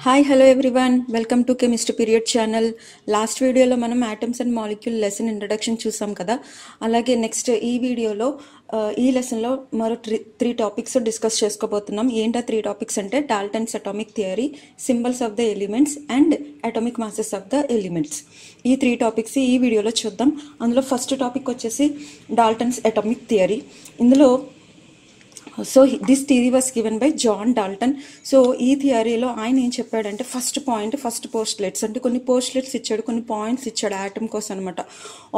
Hi hello everyone welcome to chemistry period channel. Last వీడియోలో మనం atoms and molecule lesson introduction చూసాం కదా. అలాగే నెక్స్ట్ ఈ వీడియోలో ఈ లెసన్లో మరో త్రీ టాపిక్స్ డిస్కస్ చేసుకోబోతున్నాం. ఏంటా త్రీ టాపిక్స్ అంటే Dalton's atomic theory, symbols of the elements and atomic masses of the elements. ఈ త్రీ టాపిక్స్ ఈ వీడియోలో చూద్దాం. అందులో ఫస్ట్ టాపిక్ వచ్చేసి డాల్టన్స్ అటామిక్ థియరీ. ఇందులో this theory was given by John Dalton. So ఈ థియరీలో ఆయన ఏం చెప్పాడంటే ఫస్ట్ పోస్ట్లెట్స్ అంటే కొన్ని పోస్ట్లెట్స్ ఇచ్చాడు, కొన్ని పాయింట్స్ ఇచ్చాడు ఆటమ్ కోసం అనమాట.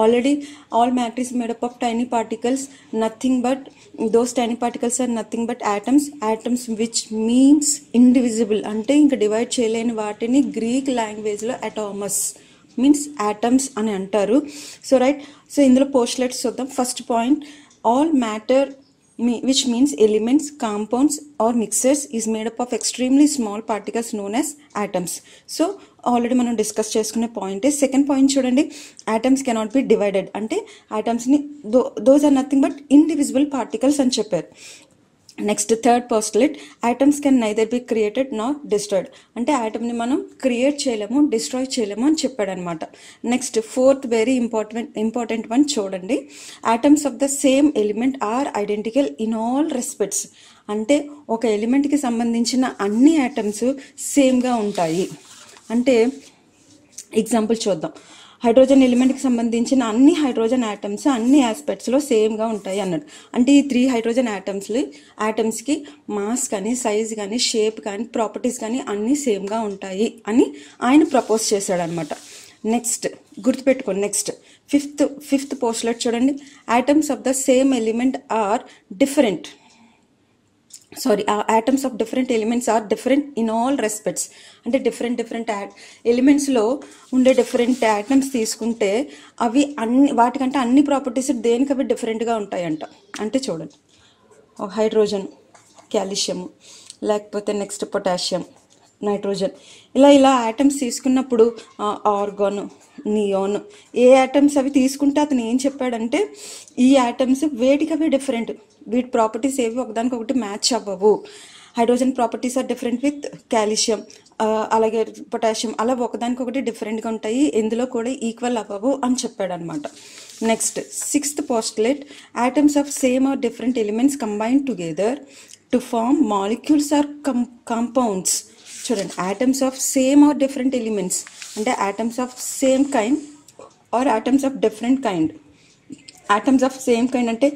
Already all matter is made up of tiny particles, nothing but those tiny particles are nothing but atoms which means indivisible అంటే ఇంకా డివైడ్ చేయలేని వాటిని గ్రీక్ లాంగ్వేజ్లో అటామస్ మీన్స్ యాటమ్స్ అని అంటారు. సో రైట్, సో ఇందులో పోస్ట్లెట్స్ చూద్దాం. First point, all matter which means elements, compounds or mixtures is made up of extremely small particles known as atoms. So already మనం డిస్కస్ చేసుకునే పాయింట్. సెకండ్ పాయింట్ చూడండి, atoms cannot be divided అంటే ఆటమ్స్ని those are nothing but indivisible particles అని చెప్పారు. Next third postulate, atoms can neither be created not destroyed అంటే ఆటమ్ని మనం క్రియేట్ చేయలేము, డిస్ట్రాయ్ చేయలేము అని చెప్పాడు అనమాట. Next fourth very important one చూడండి, atoms of the same element are identical in all respects అంటే ఒక ఎలిమెంట్కి సంబంధించిన అన్ని ఆటమ్స్ సేమ్గా ఉంటాయి. అంటే ఎగ్జాంపుల్ చూద్దాం, హైడ్రోజన్ ఎలిమెంట్కి సంబంధించిన అన్ని హైడ్రోజన్ యాటమ్స్ అన్ని ఆస్పెక్ట్స్లో సేమ్గా ఉంటాయి అన్నాడు. అంటే ఈ 3 హైడ్రోజన్ యాటమ్స్కి మాస్ కానీ సైజ్ కానీ షేప్ కానీ ప్రాపర్టీస్ కానీ అన్నీ సేమ్గా ఉంటాయి అని ఆయన ప్రపోజ్ చేశాడు అనమాట. నెక్స్ట్ గుర్తుపెట్టుకోండి, నెక్స్ట్ ఫిఫ్త్ పోస్టులేట్ చూడండి, atoms of the same element are different atoms of different elements are different in all respects అంటే డిఫరెంట్ ఎలిమెంట్స్లో ఉండే డిఫరెంట్ ఆటమ్స్ తీసుకుంటే అవి వాటికంటే అన్ని ప్రాపర్టీస్ దేనికి అవి డిఫరెంట్గా ఉంటాయంట. అంటే చూడండి, హైడ్రోజన్, కాల్షియం, లేకపోతే నెక్స్ట్ పొటాషియం, నైట్రోజన్, ఇలా ఆటమ్స్ తీసుకున్నప్పుడు ఆర్గాన్, నియాన్ ఏ ఆటమ్స్ అవి తీసుకుంటే అతను ఏం చెప్పాడంటే ఈ ఆటమ్స్ వేటికి అవి డిఫరెంట్, వీటి ప్రాపర్టీస్ ఏవి ఒకదానికొకటి మ్యాచ్ అవ్వవు. Hydrogen properties are different with calcium, అలాగే పొటాషియం అలా ఒకదానికొకటి డిఫరెంట్గా ఉంటాయి, ఎందులో కూడా ఈక్వల్ అవ్వవు అని చెప్పాడు అనమాట. Next sixth postulate, atoms of same or different elements combine together to form molecules or compounds. చూడండి, atoms of same or different elements అంటే atoms of same kind or atoms of different kind. Atoms of same kind అంటే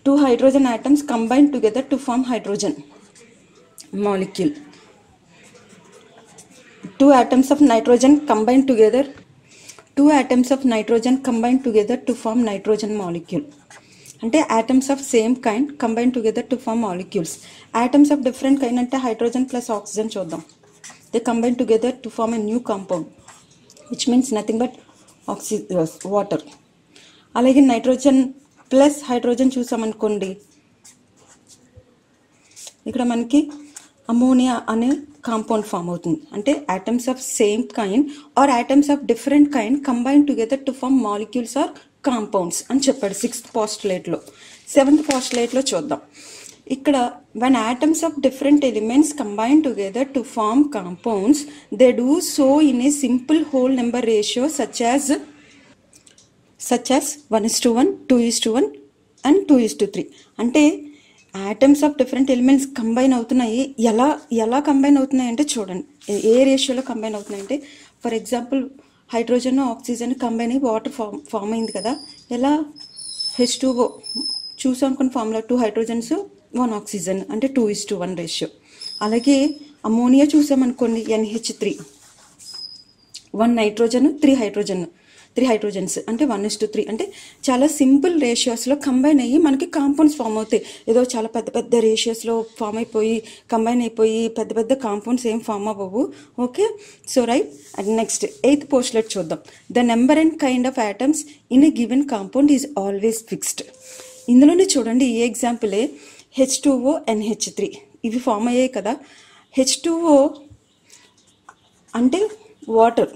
2 hydrogen atoms combine together to form hydrogen molecule. 2 atoms of nitrogen combine together to form nitrogen molecule. అంటే atoms of same kind combine together to form molecules. Atoms of different kind అంటే hydrogen plus oxygen చూద్దాం, they combine together to form a new compound which means nothing but water. అలాగే nitrogen plus hydrogen చూసామనుకోండి, ఇక్కడ మనకి ammonia అనే compound form అవుతుంది. అంటే atoms of same kind or atoms of different kind combine together to form molecules or compounds అని చెప్పాడు sixth పోస్టులేట్లో. Seventh పోస్టులేట్లో చూద్దాం, ఇక్కడ when atoms of different elements combine together to form compounds, they do so in a simple whole number ratio such as 1:1, 2:1 and 2:3. అంటే atoms of different elements combine అవుతున్నాయి. ఎలా combine అవుతున్నాయి అంటే చూడండి, ఏ రేషియోలో కంబైన్ అవుతున్నాయి అంటే for example hydrogen oxygen combine అయ్యి వాటర్ ఫామ్ అయింది కదా. ఎలా H2O చూసాం అనుకున్న ఫార్ములా 2 హైడ్రోజన్స్ 1 ఆక్సిజన్ అంటే 2:1 రేషియో. అలాగే అమోనియా చూసామనుకోండి NH3, 1 నైట్రోజన్ 3 హైడ్రోజన్స్ అంటే 1:3 అంటే చాలా సింపుల్ రేషియోస్లో కంబైన్ అయ్యి మనకి కాంపౌండ్స్ ఫామ్ అవుతాయి. ఏదో చాలా పెద్ద రేషియోస్లో కంబైన్ అయిపోయి పెద్ద కాంపౌండ్స్ ఏం ఫామ్ అవ్వవు. Okay, so right. And next eighth postulate చూద్దాం, the number and kind of atoms in a given compound is always fixed. ఇందులోనే చూడండి ఈ ఎగ్జాంపులే H2O NH3 ఇవి ఫామ్ అయ్యాయి కదా. H2O అంటే వాటర్,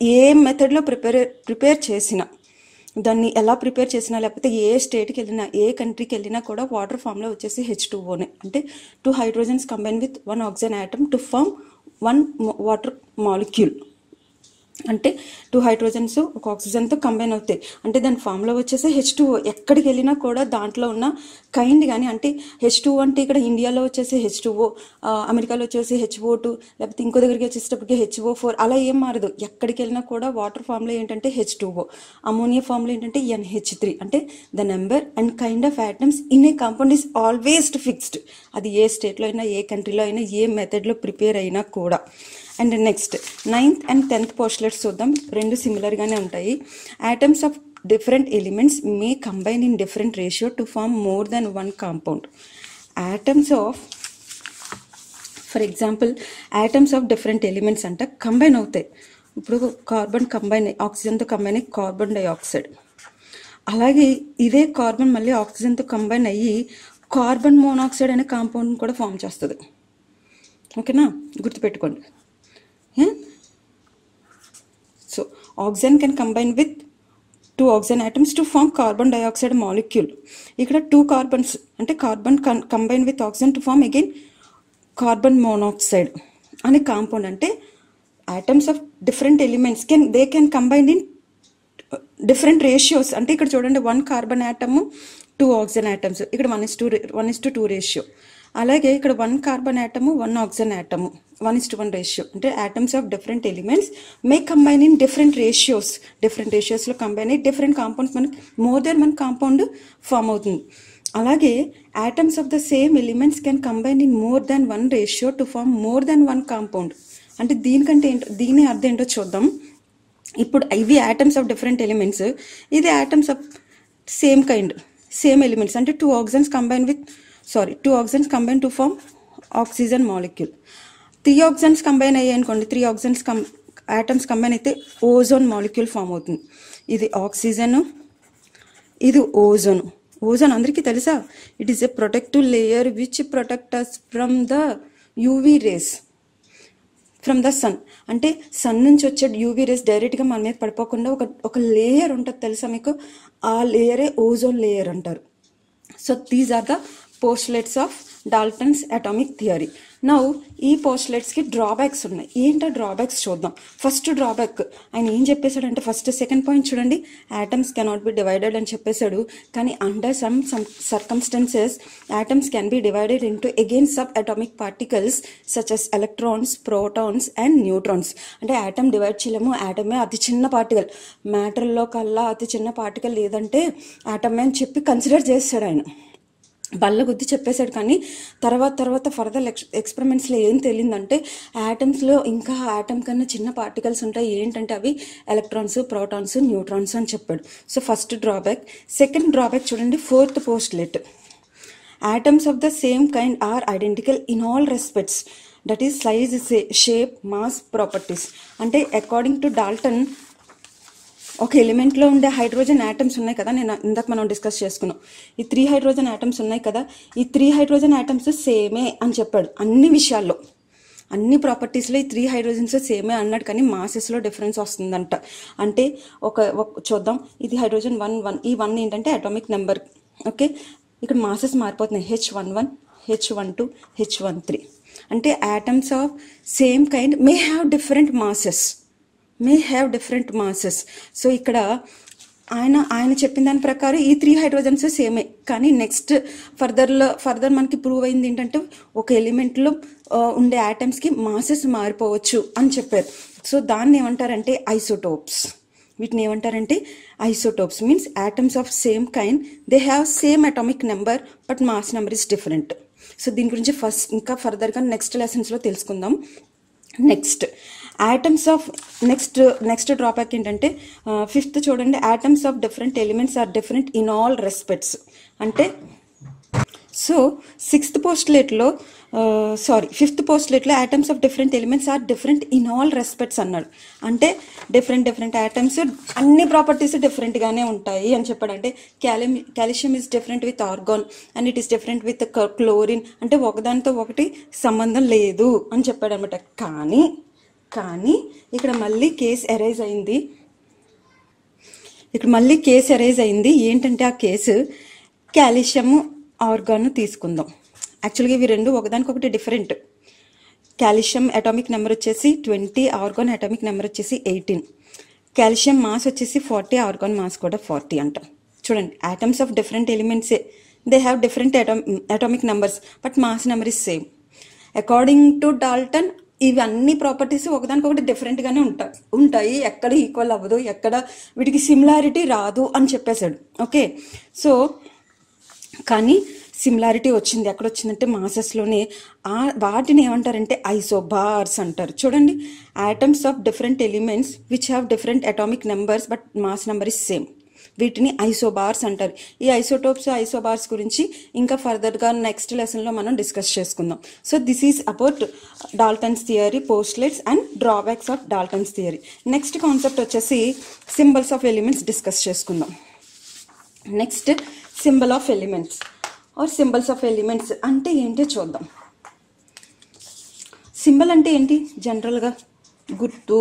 ఏ మెథడ్లో ప్రిపేర్ చేసినా, దాన్ని ఎలా ప్రిపేర్ చేసినా లేకపోతే ఏ స్టేట్కి వెళ్ళినా ఏ కంట్రీకి వెళ్ళినా కూడా వాటర్ ఫామ్లో వచ్చేసి H2Oనే. అంటే 2 hydrogens combine with 1 oxygen atom to form one water molecule. అంటే 2 హైడ్రోజన్స్ ఒక ఆక్సిజన్తో కంబైన్ అవుతాయి. అంటే దాని ఫామ్లో వచ్చేసి H2O. ఎక్కడికి వెళ్ళినా కూడా దాంట్లో ఉన్న కైండ్ కానీ, అంటే H2O అంటే ఇక్కడ ఇండియాలో వచ్చేసి H2O, అమెరికాలో వచ్చేసి HO2, లేకపోతే ఇంకో దగ్గరికి వచ్చేటప్పటికి HO4, అలా ఏం మారదు. ఎక్కడికి వెళ్ళినా కూడా వాటర్ ఫామ్లో ఏంటంటే H2O, అమోనియా ఫామ్లో ఏంటంటే NH3. అంటే the number and kind of atoms in a compound is always fixed. అది ఏ స్టేట్లో అయినా, ఏ కంట్రీలో అయినా, ఏ మెథడ్లో ప్రిపేర్ అయినా కూడా. And next 9th and 10th postulates చూద్దాం. రెండు సిమిలర్గానే ఉంటాయి. Atoms of different elements may combine in different ratio to form more than one compound. Atoms of, for example, atoms of different elements అంట కంబైన్ అవుతాయి. ఇప్పుడు carbon combine ఆక్సిజన్తో combine అయ్యి carbon dioxide, అలాగే ఇదే కార్బన్ మళ్ళీ ఆక్సిజన్తో కంబైన్ అయ్యి కార్బన్ మోనాక్సైడ్ అనే కాంపౌండ్ కూడా ఫామ్ చేస్తుంది. ఓకేనా, గుర్తుపెట్టుకోండి. So oxygen can combine with 2 oxygen atoms to form carbon dioxide molecule. ఇక్కడ 2 కార్బన్స్ అంటే carbon combine with oxygen to form again carbon monoxide అనే కాంపౌండ్. అంటే atoms of different elements they can combine in different ratios. అంటే ఇక్కడ చూడండి, 1 carbon atom 2 oxygen atoms, ఇక్కడ 1:2 ratio. అలాగే ఇక్కడ 1 carbon atom 1 oxygen atom 1:1 ratio. అంటే atoms of different elements may combine in different ratios. డిఫరెంట్ రేషియోస్లో కంబైన్ అయ్యి డిఫరెంట్ కాంపౌండ్స్ మనకి మోర్ దెన్ 1 కాంపౌండ్ ఫామ్ అవుతుంది. అలాగే atoms of the same elements can combine in more than 1 ratio to form more than 1 compound. అంటే దీనికంటే ఏంటో, దీని అర్థం ఏంటో చూద్దాం. ఇప్పుడు ఇవి ఆటమ్స్ ఆఫ్ డిఫరెంట్ ఎలిమెంట్స్, ఇది atoms of same kind, same elements. అంటే 2 oxygens combine to form oxygen molecule. 3 oxygens combine అయ్యాయి అనుకోండి, 3 ఆక్సిజన్స్ ఆటమ్స్ కంబైన్ అయితే ఓజోన్ మాలిక్యూల్ ఫామ్ అవుతుంది. ఇది ఆక్సిజన్, ఇది ఓజోన్. ఓజోన్ అందరికీ తెలుసా? It is a protective layer which protect us from the UV rays from the sun. అంటే sun నుంచి వచ్చే యూవీ రేస్ డైరెక్ట్గా మన మీద పడిపోకుండా ఒక లేయర్ ఉంటుంది, తెలుసా మీకు? ఆ లేయరే ఓజోన్ లేయర్ అంటారు. So these are the postulates of Dalton's atomic theory. Now ఈ పోస్టులేట్స్కి డ్రాబ్యాక్స్ ఉన్నాయి. ఏంటో డ్రాబ్యాక్స్ చూద్దాం. ఫస్ట్ డ్రాబ్యాక్ ఆయన ఏం చెప్పేశాడంటే, సెకండ్ పాయింట్ చూడండి, ఆటమ్స్ కెనాట్ బి డివైడెడ్ అని చెప్పేశాడు. కానీ under some circumstances atoms can be divided into again sub atomic particles such as electrons, protons and neutrons. అంటే ఆటమ్ డివైడ్ చేయలేము, ఆటమే అతి చిన్న పార్టికల్, మ్యాటర్లో కల్లా అతి చిన్న పార్టికల్ లేదంటే ఆటమే అని చెప్పి కన్సిడర్ చేస్తాడు ఆయన. బల్ల గుద్ది చెప్పేశాడు. కానీ తర్వాత ఫర్దర్ ఎక్స్పెరిమెంట్స్లో ఏం తెలియదంటే ఆటమ్స్లో ఇంకా ఆటమ్ కన్నా చిన్న పార్టికల్స్ ఉంటాయి. ఏంటంటే అవి ఎలక్ట్రాన్స్, ప్రోటాన్స్, న్యూట్రాన్స్ అని చెప్పాడు. So first drawback. Second drawback చూడండి, 4th postulate. Atoms of the same kind are identical in all respects, that is size, shape, mass, properties. అంటే అకార్డింగ్ టు డాల్టన్ ఒక ఎలిమెంట్లో ఉండే హైడ్రోజన్ ఆటమ్స్ ఉన్నాయి కదా, నేను ఇందాక మనం డిస్కస్ చేసుకున్నాం. ఈ 3 హైడ్రోజన్ ఆటమ్స్ ఉన్నాయి కదా, ఈ 3 హైడ్రోజన్ ఆటమ్స్ సేమే అని చెప్పాడు. అన్ని విషయాల్లో, అన్ని ప్రాపర్టీస్లో ఈ 3 హైడ్రోజన్స్ సేమే అన్నాడు. కానీ మాసెస్లో డిఫరెన్స్ వస్తుందంట. అంటే ఒక చూద్దాం, ఇది హైడ్రోజన్ 1 ఈ 1 ఏంటంటే అటామిక్ నెంబర్. ఓకే, ఇక్కడ మాసెస్ మారిపోతున్నాయి, H11, H12, H13. అంటే atoms of same kind may have different masses. So ఇక్కడ ఆయన చెప్పిన దాని ప్రకారం ఈ 3 హైడ్రోజన్స్ సేమే. కానీ నెక్స్ట్ ఫర్దర్ మనకి ప్రూవ్ అయింది ఏంటంటే ఒక ఎలిమెంట్లో ఉండే ఆటమ్స్కి మాసెస్ మారిపోవచ్చు అని చెప్పారు. సో దాన్ని ఏమంటారంటే ఐసోటోప్స్. వీటిని ఏమంటారంటే isotopes. Means atoms of same kind, they have same atomic number but mass number is different. So దీని గురించి ఇంకా ఫర్దర్గా నెక్స్ట్ లెసన్స్లో తెలుసుకుందాం. Next atoms of next drawback ఏంటంటే 5th చూడండి, atoms of different elements are different in all respects. అంటే so 5th పోస్టులేట్లో atoms of different elements are different in all respects అన్నాడు. అంటే డిఫరెంట్ ఆటమ్స్ అన్ని ప్రాపర్టీస్ డిఫరెంట్గానే ఉంటాయి అని చెప్పాడు. అంటే calcium is different with organ and it is different with chlorine. అంటే ఒకదానితో ఒకటి సంబంధం లేదు అని చెప్పాడు అనమాట. కానీ ఇక్కడ మళ్ళీ కేసు అరైజ్ అయింది. ఏంటంటే ఆ కేసు కాల్షియం, ఆర్గాన్ తీసుకుందాం. యాక్చువల్గా ఇవి రెండు ఒకదానికొకటి డిఫరెంట్. కాల్షియం అటామిక్ నెంబర్ వచ్చేసి 20, ఆర్గాన్ అటామిక్ నెంబర్ వచ్చేసి 18. కాల్షియం మాస్ వచ్చేసి 40, ఆర్గాన్ మాస్ కూడా 40 అంట. చూడండి, ఆటమ్స్ ఆఫ్ డిఫరెంట్ ఎలిమెంట్సే, they have different atomic numbers but mass number is same. According to Dalton ఇవన్నీ ప్రాపర్టీస్ ఒకదానికొకటి డిఫరెంట్గానే ఉంటాయి, ఎక్కడ ఈక్వల్ అవ్వదు, ఎక్కడ వీటికి సిమిలారిటీ రాదు అని చెప్పేశాడు. ఓకే, సో కానీ సిమిలారిటీ వచ్చింది, ఎక్కడ వచ్చిందంటే మాసెస్లోనే. వాటిని ఏమంటారంటే ఐసోబార్స్ అంటారు. చూడండి, atoms of different elements which have different atomic numbers but mass number is same, వీటిని ఐసోబార్స్ అంటారు. ఈ ఐసోటోప్స్, ఐసోబార్స్ గురించి ఇంకా ఫర్దర్గా నెక్స్ట్ లెసన్లో మనం డిస్కస్ చేసుకుందాం. So this is about Dalton's theory, postulates and drawbacks of Dalton's theory. Next concept వచ్చేసి సింబల్స్ ఆఫ్ ఎలిమెంట్స్ డిస్కస్ చేసుకుందాం. Next symbol of elements or symbols of elements అంటే ఏంటో చూద్దాం. సింబల్ అంటే ఏంటి? జనరల్గా గుర్తు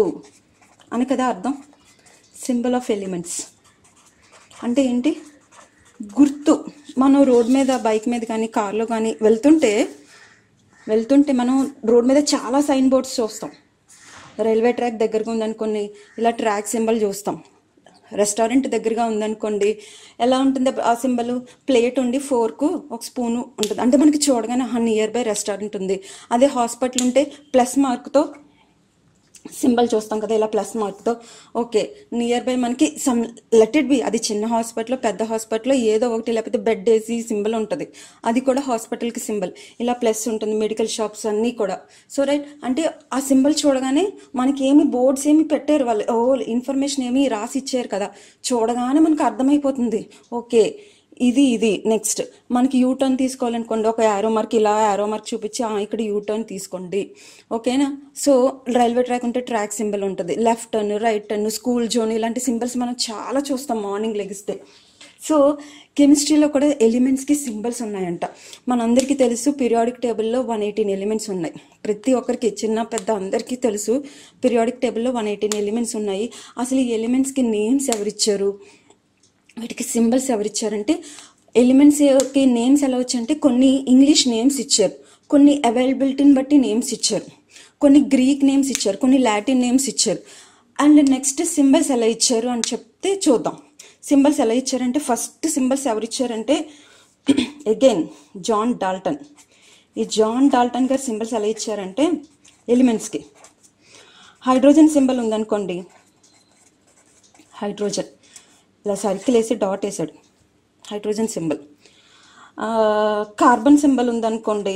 అని కదా అర్థం. సింబల్ ఆఫ్ ఎలిమెంట్స్ అంటే ఏంటి? గుర్తు. మనం రోడ్ మీద, బైక్ మీద కానీ కార్లో కానీ వెళ్తుంటే మనం రోడ్ మీద చాలా సైన్ బోర్డ్స్ చూస్తాం. రైల్వే ట్రాక్ దగ్గరగా ఉందనుకోండి, ఇలా ట్రాక్ సింబల్ చూస్తాం. రెస్టారెంట్ దగ్గరగా ఉందనుకోండి, ఎలా ఉంటుంది ఆ సింబల్? ప్లేట్ ఉండి ఫోర్కు ఒక స్పూను ఉంటుంది, అంటే మనకి చూడగానే నియర్ బై రెస్టారెంట్ ఉంది. అదే హాస్పిటల్ ఉంటే ప్లస్ మార్క్తో సింబల్ చూస్తాం కదా, ఇలా ప్లస్ మార్క్తో. ఓకే, నియర్ బై మనకి సమ్ లెట్ ఇట్ బి, అది చిన్న హాస్పిటల్, పెద్ద హాస్పిటల్ ఏదో ఒకటి, లేకపోతే బెడ్ వేసి సింబల్ ఉంటుంది, అది కూడా హాస్పిటల్కి సింబల్. ఇలా ప్లస్ ఉంటుంది, మెడికల్ షాప్స్ అన్నీ కూడా. సో రైట్, అంటే ఆ సింబల్ చూడగానే మనకి ఏమి బోర్డ్స్ ఏమి పెట్టారు వాళ్ళు, ఇన్ఫర్మేషన్ ఏమి రాసి ఇచ్చారు కదా, చూడగానే మనకు అర్థమైపోతుంది. ఓకే, ఇది నెక్స్ట్ మనకి యూటర్న్ తీసుకోవాలనుకోండి, ఒక యారో మార్క్, ఇలా యారో మార్క్ చూపించి ఇక్కడ యూటర్న్ తీసుకోండి. ఓకేనా? సో రైల్వే ట్రాక్ ఉంటే ట్రాక్ సింబల్ ఉంటుంది, left turn, right turn, school zone, ఇలాంటి సింబల్స్ మనం చాలా చూస్తాం మార్నింగ్ లెగిస్తే. సో కెమిస్ట్రీలో కూడా ఎలిమెంట్స్కి సింబల్స్ ఉన్నాయంట. మనందరికీ తెలుసు పీరియాడిక్ టేబుల్లో 118 ఎలిమెంట్స్ ఉన్నాయి. ప్రతి ఒక్కరికి, చిన్న పెద్ద అందరికీ తెలుసు పీరియాడిక్ టేబుల్లో 118 ఎలిమెంట్స్ ఉన్నాయి. అసలు ఈ ఎలిమెంట్స్కి నేమ్స్ ఎవరిచ్చారు, వీటికి సింబల్స్ ఎవరిచ్చారంటే, ఎలిమెంట్స్కి నేమ్స్ ఎలా వచ్చాయంటే, కొన్ని ఇంగ్లీష్ నేమ్స్ ఇచ్చారు, కొన్ని అవైలబిలిటీని బట్టి నేమ్స్ ఇచ్చారు, కొన్ని గ్రీక్ నేమ్స్ ఇచ్చారు, కొన్ని లాటిన్ నేమ్స్ ఇచ్చారు. అండ్ నెక్స్ట్ సింబల్స్ ఎలా ఇచ్చారు అని చెప్తే చూద్దాం. సింబల్స్ ఎలా ఇచ్చారంటే, ఫస్ట్ సింబల్స్ ఎవరిచ్చారంటే అగైన్ జాన్ డాల్టన్. ఈ జాన్ డాల్టన్ గారు సింబల్స్ ఎలా ఇచ్చారంటే ఎలిమెంట్స్కి, హైడ్రోజన్ సింబల్ ఉందనుకోండి, హైడ్రోజన్ ఇలా సర్కిల్ వేసి డాట్ వేసాడు, హైడ్రోజన్ సింబల్. కార్బన్ సింబల్ ఉందనుకోండి,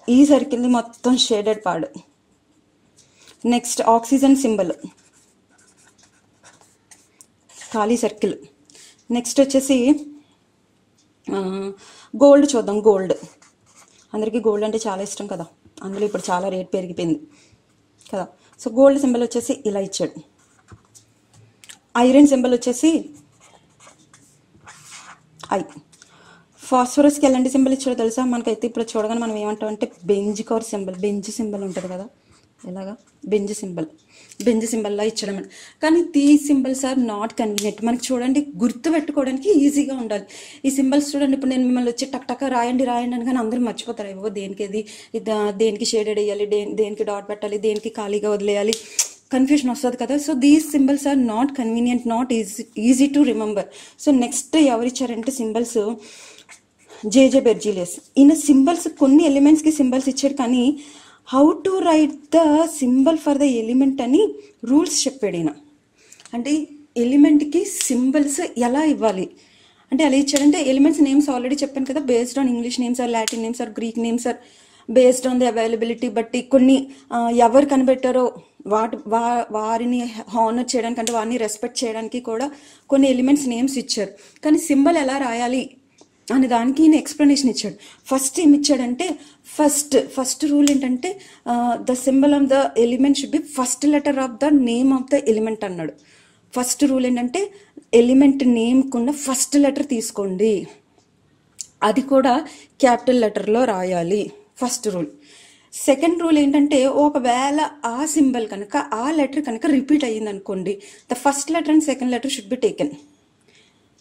ఈ సర్కిల్ని మొత్తం షేడెడ్ పాడు. నెక్స్ట్ ఆక్సిజన్ సింబల్, ఖాళీ సర్కిల్. నెక్స్ట్ వచ్చేసి గోల్డ్ చూద్దాం. గోల్డ్, అందరికీ గోల్డ్ అంటే చాలా ఇష్టం కదా, అందులో ఇప్పుడు చాలా రేట్ పెరిగిపోయింది కదా. సో గోల్డ్ సింబల్ వచ్చేసి ఇలా ఇచ్చాడు. ఐరన్ సింబల్ వచ్చేసి ఐ. ఫాస్ఫరస్కి ఎలాంటి సింబల్ ఇచ్చాడో తెలుసా? మనకైతే ఇప్పుడు చూడగానే మనం ఏమంటాం అంటే Benz car symbol, Benz symbol ఉంటుంది కదా, ఇలాగా బెంజ్ సింబల్లా ఇచ్చడం. కానీ these symbols are not convenient. మనకి చూడండి, గుర్తు పెట్టుకోవడానికి ఈజీగా ఉండాలి ఈ సింబల్స్. చూడండి, ఇప్పుడు నేను మిమ్మల్ని వచ్చి టక్ టక్ రాయండి అని కానీ అందరూ మర్చిపోతారు. ఏవో దేనికి దేనికి షేడెడ్ వేయాలి, దేనికి డాట్ పెట్టాలి, దేనికి ఖాళీగా వదిలేయాలి, కన్ఫ్యూషన్ వస్తుంది కదా. So these symbols are not convenient, not easy to remember. So next ఎవరిచ్చారంటే సింబల్స్ జేజే బెర్జీలియస్. ఈయన సింబల్స్, కొన్ని ఎలిమెంట్స్కి సింబల్స్ ఇచ్చారు, కానీ how to write the symbol for the element అని రూల్స్ చెప్పాడు ఈయన. అంటే ఎలిమెంట్కి సింబల్స్ ఎలా ఇవ్వాలి అంటే ఎలా ఇచ్చాడంటే, ఎలిమెంట్స్ నేమ్స్ ఆల్రెడీ చెప్పాను కదా, based on English names or Latin names or Greek names or based on the availability బట్టి, కొన్ని ఎవరు కనిపెట్టారో వారిని హానర్ చేయడానికి, అంటే వారిని రెస్పెక్ట్ చేయడానికి కూడా కొన్ని ఎలిమెంట్స్ నేమ్స్ ఇచ్చారు. కానీ సింబల్ ఎలా రాయాలి అని దానికి ఈయన ఎక్స్ప్లెనేషన్ ఇచ్చాడు. ఫస్ట్ ఏమి ఇచ్చాడంటే, ఫస్ట్ రూల్ ఏంటంటే the symbol of the element should be first letter of the name of the element అన్నాడు. ఫస్ట్ రూల్ ఏంటంటే ఎలిమెంట్ నేమ్కున్న ఫస్ట్ లెటర్ తీసుకోండి, అది కూడా క్యాపిటల్ లెటర్లో రాయాలి, ఫస్ట్ రూల్. సెకండ్ రూల్ ఏంటంటే, ఒకవేళ ఆ సింబల్ కనుక, ఆ లెటర్ కనుక రిపీట్ అయ్యింది అనుకోండి, the first letter and second letter should be taken.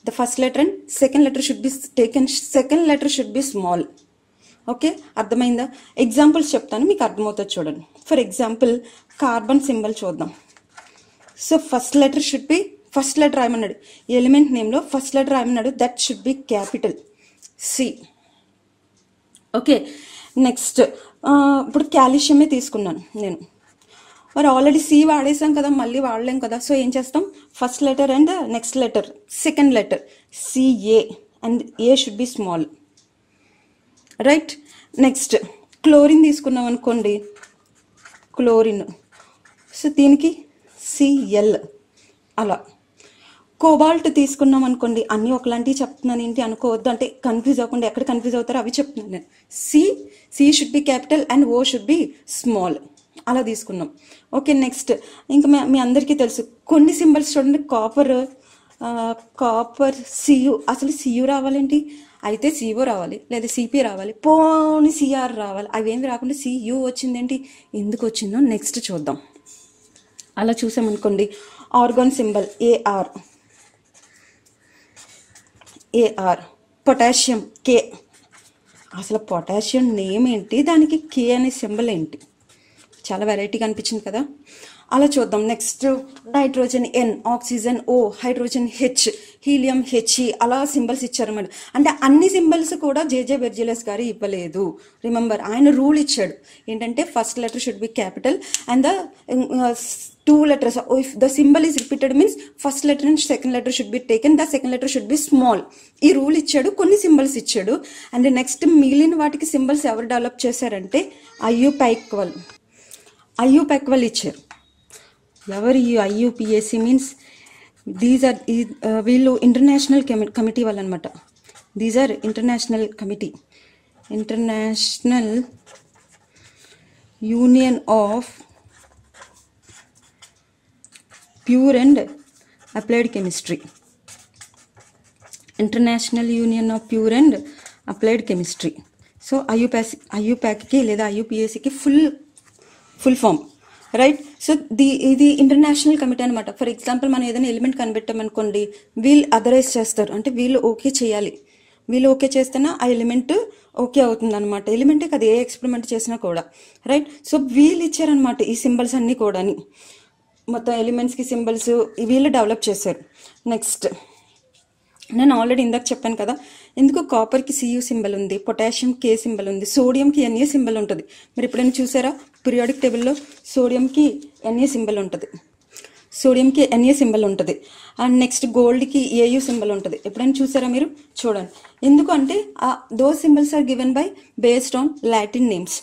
The first letter and second letter should be taken, second letter should be small. Okay, అర్థమైందా? Examples చెప్తాను, మీకు అర్థమవుతుంది చూడండి. ఫర్ ఎగ్జాంపుల్ కార్బన్ సింబల్ చూద్దాం. So first letter should be, first letter రాయమన్నాడు element నేమ్లో, first letter రాయమన్నాడు, that should be capital C. Okay, next ఇప్పుడు క్యాల్షియమే తీసుకున్నాను నేను, మరి ఆల్రెడీ సి వాడేసాం కదా, మళ్ళీ వాడలేం కదా. సో ఏం చేస్తాం, first letter and next letter second letter CA, and A should be small, right. Next chlorine తీసుకున్నాం అనుకోండి, క్లోరిన్, సో దీనికి సిఎల్ అలా. కోబాల్ట్ తీసుకున్నాం అనుకోండి, అన్నీ ఒకలాంటివి చెప్తున్నాను ఏంటి అనుకోవద్దు, అంటే కన్ఫ్యూజ్ అవ్వకుండా, ఎక్కడ కన్ఫ్యూజ్ అవుతారో అవి చెప్తున్నాను నేను. C should be capital and O should be small, అలా తీసుకున్నాం. ఓకే, నెక్స్ట్ ఇంకా మీ అందరికీ తెలుసు కొన్ని సింబల్స్ చూడండి, కాపర్ సియు, అసలు సియు రావాలేంటి, అయితే సిఓ రావాలి, లేదా సిపి రావాలి, పోని సిఆర్ రావాలి, అవేమి రాకుండా సియు వచ్చిందేంటి, ఎందుకు వచ్చిందో నెక్స్ట్ చూద్దాం. అలా చూసామనుకోండి, argon symbol AR, potassium K, అసలు పొటాషియం నేమ్ ఏంటి, దానికి కే అనే సింబల్ ఏంటి, చాలా వెరైటీగా అనిపించింది కదా. అలా చూద్దాం. Next nitrogen N, oxygen O, hydrogen H, helium HE, అలా సింబల్స్ ఇచ్చారన్నమాట. అంటే అన్ని సింబల్స్ కూడా జేజే బెర్జిలస్ గారు ఇవ్వలేదు. రిమెంబర్, ఆయన రూల్ ఇచ్చాడు ఏంటంటే first letter should be capital and the two letters, if the symbol is repeated means first letter and second letter should be taken, the second letter should be small. ఈ rule ఇచ్చాడు, కొన్ని symbols ఇచ్చాడు. And next మిగిలిన వాటికి symbols ఎవరు develop చేశారంటే ఐయుపాక్వల్ ఇచ్చారు. ఎవరు ఈ ఐయుపిఎస్సి మీన్స్ దీస్ ఆర్ వీళ్ళు ఇంటర్నేషనల్ కమిటీ వాళ్ళు అనమాట. These are international committee, international union of pure and applied chemistry, international union of pure and applied chemistry. So ఐయుపాక్కి లేదా ఐయుపిఎస్సికి ఫుల్ ఫామ్, రైట్. సో ఇది ఇంటర్నేషనల్ కమిటీ అనమాట. For example మనం ఏదైనా ఎలిమెంట్ కనిపెట్టామనుకోండి, వీళ్ళు అథరైజ్ చేస్తారు, అంటే వీళ్ళు ఓకే చేయాలి, వీళ్ళు ఓకే చేస్తేనే ఆ ఎలిమెంట్ ఓకే అవుతుంది అనమాట. ఎలిమెంటే కదా, ఏ ఎక్స్పెరిమెంట్ చేసినా కూడా, రైట్. సో వీళ్ళు ఇచ్చారనమాట ఈ సింబల్స్ అన్నీ కూడా, మొత్తం ఎలిమెంట్స్కి సింబల్స్ వీళ్ళు డెవలప్ చేశారు. నెక్స్ట్ నేను ఆల్రెడీ ఇందాక చెప్పాను కదా, ఎందుకు కాపర్కి సియు సింబల్ ఉంది, పొటాషియం కే సింబల్ ఉంది, సోడియంకి ఎన్ఏ సింబల్ ఉంటుంది. మరి ఎప్పుడైనా చూసారా పీరియాడిక్ టేబుల్లో సోడియంకి ఎన్ఏ సింబల్ ఉంటుంది, అండ్ నెక్స్ట్ గోల్డ్కి ఏయు సింబల్ ఉంటుంది. ఎప్పుడైనా చూసారా మీరు? చూడండి. ఎందుకు అంటే those symbols are given by based on Latin names.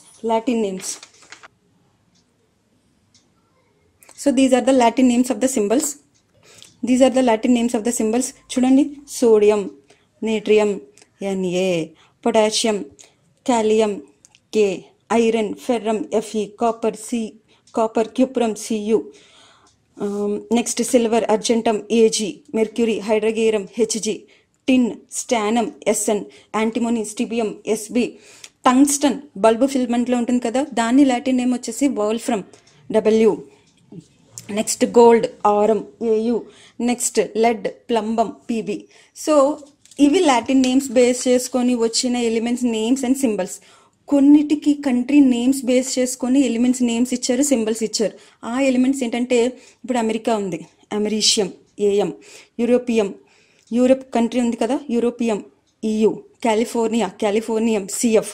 So these are the Latin names of the symbols. చూడండి, sodium, natrium, Na, potassium, kalium, K, iron, ferrum, Fe, copper, cuprum, Cu, next silver, argentum, Ag, mercury, hydrargyrum, Hg, tin, stannum, Sn, antimony, stibium, Sb, tungsten bulb ఫిల్మెంట్లో ఉంటుంది కదా, దాన్ని Latin name వచ్చేసి wolfram, W. Next gold, aurum, AU, next lead, plumbum, PB. So ఇవి Latin names base చేసుకొని వచ్చిన elements names and symbols. కొన్నిటికి country names base చేసుకొని ఎలిమెంట్స్ నేమ్స్ ఇచ్చారు, సింబల్స్ ఇచ్చారు. ఆ ఎలిమెంట్స్ ఏంటంటే ఇప్పుడు అమెరికా ఉంది, అమెరిషియం, ఏఎం, యూరప్ కంట్రీ ఉంది కదా, europium, EU, californium, CF.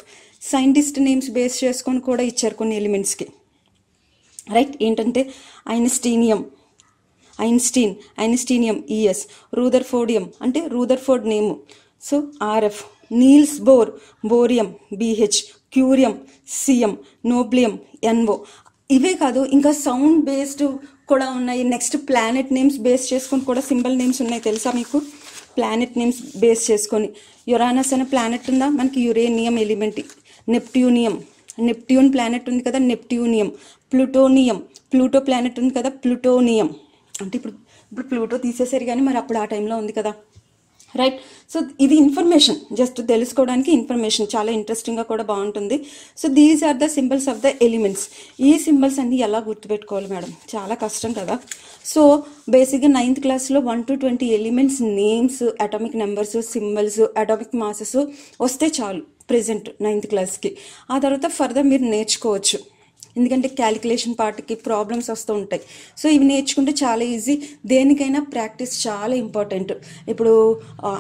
Scientist names base చేసుకొని కూడా ఇచ్చారు కొన్ని ఎలిమెంట్స్కి, రైట్. ఏంటంటే ఐన్స్టీనియం, ES, రూదర్ఫోర్డియం అంటే Rutherford name, so RF, Niels Bohr, bohrium, BH, curium, CM, nobelium, NO. ఇవే కాదు, ఇంకా సౌండ్ బేస్డ్ కూడా ఉన్నాయి. నెక్స్ట్ ప్లానెట్ నేమ్స్ బేస్ చేసుకొని కూడా సింబల్ నేమ్స్ ఉన్నాయి, తెలుసా మీకు? ప్లానెట్ నేమ్స్ బేస్ చేసుకొని యురానస్ అనే ప్లానెట్ ఉందా మనకి, యురేనియం ఎలిమెంట్, నెప్ట్యూన్ ప్లానెట్ ఉంది కదా, నెప్ట్యూనియం, ప్లూటో ప్లానెట్ ఉంది కదా, ప్లూటోనియం. అంటే ఇప్పుడు ప్లూటో తీసేసారు కానీ మరి అప్పుడు ఆ టైంలో ఉంది కదా, రైట్. సో ఇది ఇన్ఫర్మేషన్, జస్ట్ తెలుసుకోవడానికి ఇన్ఫర్మేషన్, చాలా ఇంట్రెస్టింగ్గా కూడా బాగుంటుంది. So these are the symbols of the elements. ఈ సింబల్స్ అన్ని ఎలా గుర్తుపెట్టుకోవాలి మేడం, చాలా కష్టం కదా. సో బేసిక్గా 9th క్లాస్లో 1 to 20 elements names, atomic numbers, symbols, atomic masses వస్తే చాలు, ప్రెజెంట్ 9th క్లాస్కి. ఆ తర్వాత ఫర్దర్ మీరు నేర్చుకోవచ్చు, ఎందుకంటే క్యాలిక్యులేషన్ పార్ట్కి ప్రాబ్లమ్స్ వస్తూ ఉంటాయి. సో ఇవి నేర్చుకుంటే చాలా ఈజీ. దేనికైనా ప్రాక్టీస్ చాలా ఇంపార్టెంట్. ఇప్పుడు